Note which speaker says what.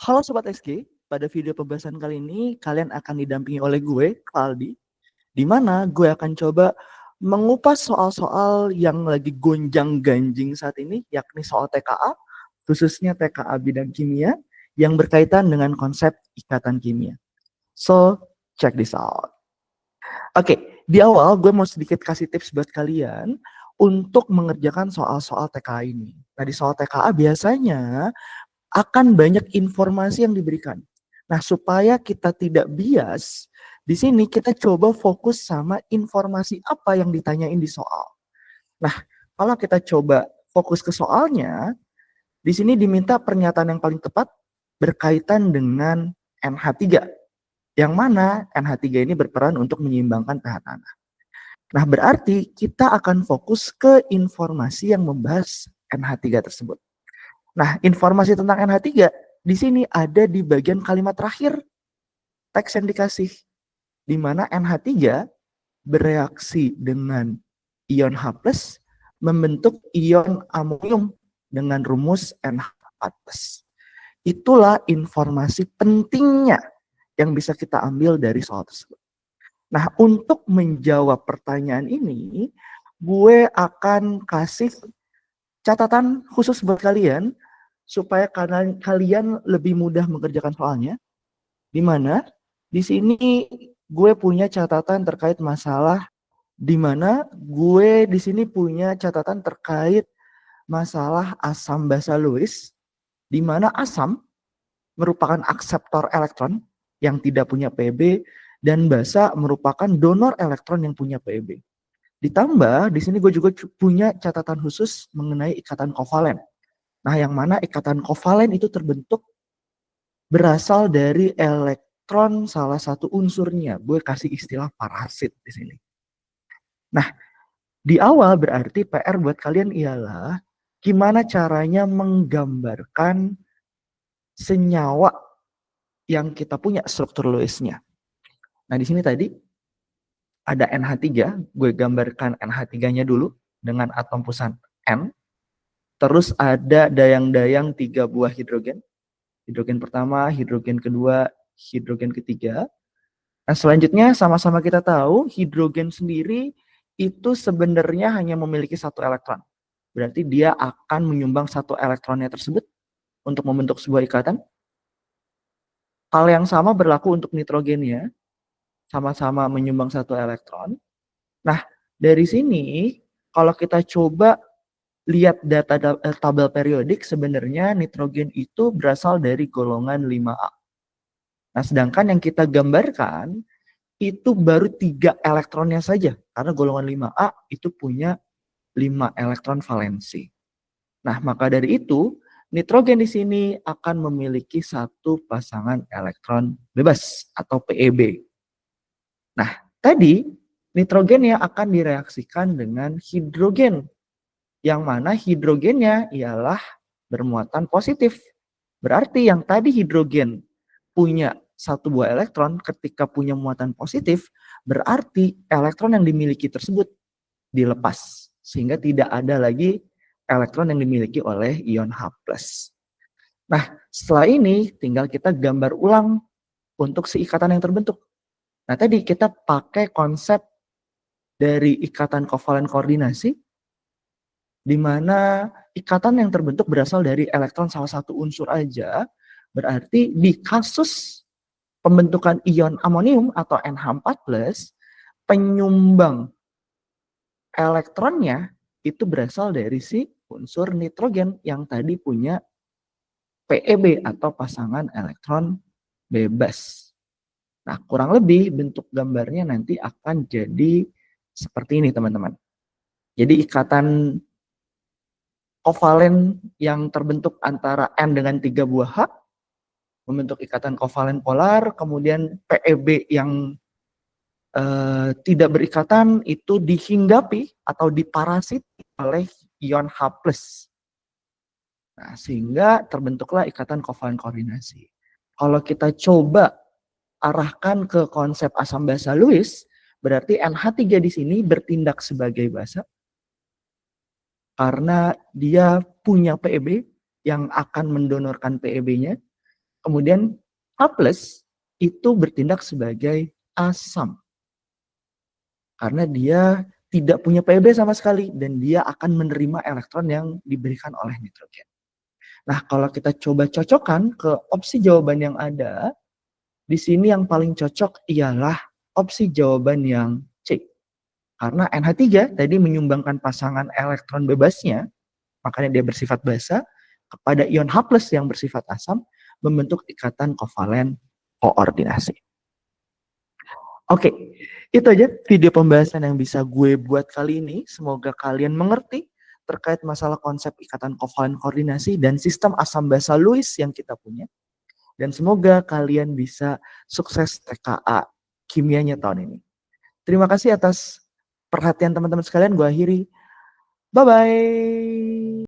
Speaker 1: Halo Sobat SG, pada video pembahasan kali ini kalian akan didampingi oleh gue, Aldi, di mana gue akan coba mengupas soal-soal yang lagi gonjang-ganjing saat ini, yakni soal TKA, khususnya TKA bidang kimia, yang berkaitan dengan konsep ikatan kimia. So, check this out. Oke, di awal gue mau sedikit kasih tips buat kalian untuk mengerjakan soal-soal TKA ini. Nah, di soal TKA biasanya akan banyak informasi yang diberikan. Nah, supaya kita tidak bias, di sini kita coba fokus sama informasi apa yang ditanyain di soal. Nah, kalau kita coba fokus ke soalnya, di sini diminta pernyataan yang paling tepat berkaitan dengan NH3. Yang mana NH3 ini berperan untuk menyeimbangkan pH tanah. Nah, berarti kita akan fokus ke informasi yang membahas NH3 tersebut. Nah, informasi tentang NH3 di sini ada di bagian kalimat terakhir teks yang dikasih, di mana NH3 bereaksi dengan ion H+ membentuk ion amonium dengan rumus NH4+. Itulah informasi pentingnya yang bisa kita ambil dari soal tersebut. Nah, untuk menjawab pertanyaan ini, gue akan kasih catatan khusus buat kalian supaya kalian lebih mudah mengerjakan soalnya. Di mana di sini gue punya catatan terkait masalah di mana gue di sini punya catatan terkait masalah asam basa Lewis, di mana asam merupakan akseptor elektron yang tidak punya Pb dan basa merupakan donor elektron yang punya Pb. Ditambah di sini gue juga punya catatan khusus mengenai ikatan kovalen. Nah, yang mana ikatan kovalen itu terbentuk berasal dari elektron salah satu unsurnya. Gue kasih istilah parasit di sini. Nah, di awal berarti PR buat kalian ialah gimana caranya menggambarkan senyawa yang kita punya struktur Lewis-nya. Nah, di sini tadi ada NH3, gue gambarkan NH3-nya dulu dengan atom pusat N. Terus ada dayang-dayang 3 buah hidrogen. Hidrogen pertama, hidrogen kedua, hidrogen ketiga. Nah, selanjutnya sama-sama kita tahu hidrogen sendiri itu sebenarnya hanya memiliki 1 elektron. Berarti dia akan menyumbang 1 elektronnya tersebut untuk membentuk sebuah ikatan. Hal yang sama berlaku untuk nitrogennya, sama-sama menyumbang 1 elektron. Nah, dari sini kalau kita coba lihat data tabel periodik, sebenarnya nitrogen itu berasal dari golongan 5A. Nah, sedangkan yang kita gambarkan itu baru 3 elektronnya saja, karena golongan 5A itu punya 5 elektron valensi. Nah, maka dari itu, nitrogen di sini akan memiliki 1 pasangan elektron bebas atau PeB. Nah, tadi nitrogen yang akan direaksikan dengan hidrogen, yang mana hidrogennya ialah bermuatan positif. Berarti yang tadi hidrogen punya 1 buah elektron, ketika punya muatan positif, berarti elektron yang dimiliki tersebut dilepas. Sehingga tidak ada lagi elektron yang dimiliki oleh ion H+. Nah, setelah ini tinggal kita gambar ulang untuk si ikatan yang terbentuk. Nah, tadi kita pakai konsep dari ikatan kovalen koordinasi, di mana ikatan yang terbentuk berasal dari elektron salah satu unsur aja. Berarti di kasus pembentukan ion amonium atau NH4+, penyumbang elektronnya itu berasal dari si unsur nitrogen yang tadi punya PeB atau pasangan elektron bebas. Nah, kurang lebih bentuk gambarnya nanti akan jadi seperti ini, teman-teman. Jadi ikatan kovalen yang terbentuk antara N dengan 3 buah H membentuk ikatan kovalen polar, kemudian PeB yang tidak berikatan itu dihinggapi atau diparasiti oleh ion H+. Nah, sehingga terbentuklah ikatan kovalen koordinasi. Kalau kita coba arahkan ke konsep asam basa Lewis, berarti NH3 di sini bertindak sebagai basa karena dia punya PeB yang akan mendonorkan PeB-nya. Kemudian H+ itu bertindak sebagai asam. Karena dia tidak punya PB sama sekali dan dia akan menerima elektron yang diberikan oleh nitrogen. Nah, kalau kita coba cocokkan ke opsi jawaban yang ada, di sini yang paling cocok ialah opsi jawaban yang C. Karena NH3 tadi menyumbangkan pasangan elektron bebasnya, makanya dia bersifat basa, kepada ion H+ yang bersifat asam, membentuk ikatan kovalen koordinasi. Oke, itu aja video pembahasan yang bisa gue buat kali ini. Semoga kalian mengerti terkait masalah konsep ikatan kovalen koordinasi dan sistem asam basa Lewis yang kita punya. Dan semoga kalian bisa sukses TKA kimianya tahun ini. Terima kasih atas perhatian teman-teman sekalian. Gue akhiri. Bye-bye.